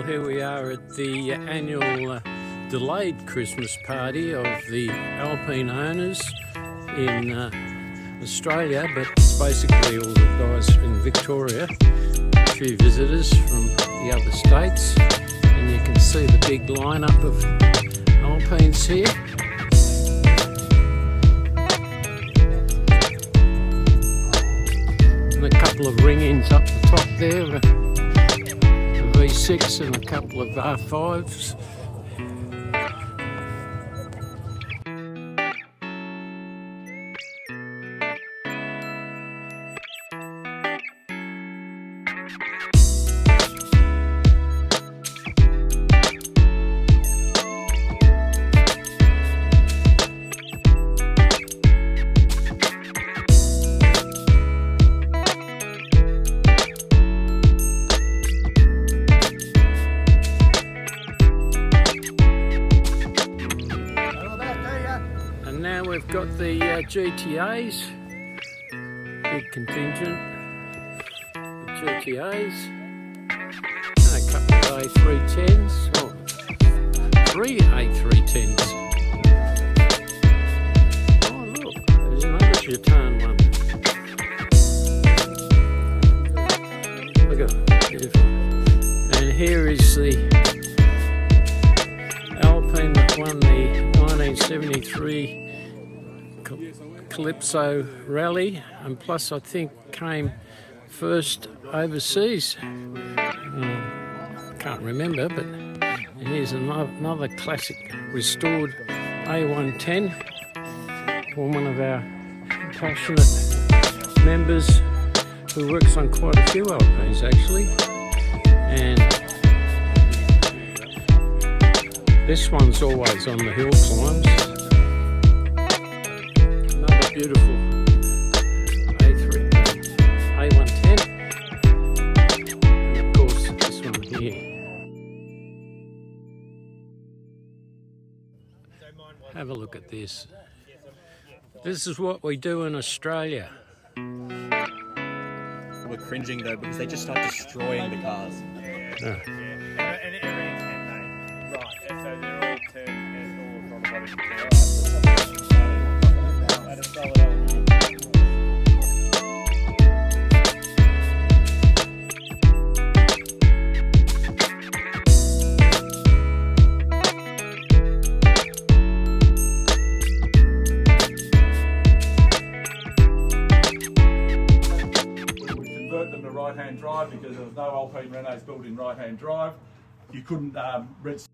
Well, here we are at the annual delayed Christmas party of the Alpine owners in Australia, but it's basically all the guys in Victoria, a few visitors from the other states, and you can see the big lineup of Alpines here. And a couple of ring-ins up the top there. V6 and a couple of R5s. Now we've got the GTAs, big contingent of GTAs, and a couple of A310s, or 3 A310s. Oh look, there's another Gitan one. Look at that, beautiful. And here is the Alpine that won the 1973 Calypso rally, and plus I think came first overseas. Can't remember, but here's another classic restored A110 for one of our passionate members who works on quite a few Alpines actually. And this one's always on the hill climbs. Beautiful A110, and of course this one here. Have a look at this. This is what we do in Australia. We're cringing though because they just start destroying the cars. And everything's handmade. Right, so they're all turned and all from what is them to right-hand drive because there was no Alpine Renaults built in right-hand drive. You couldn't rent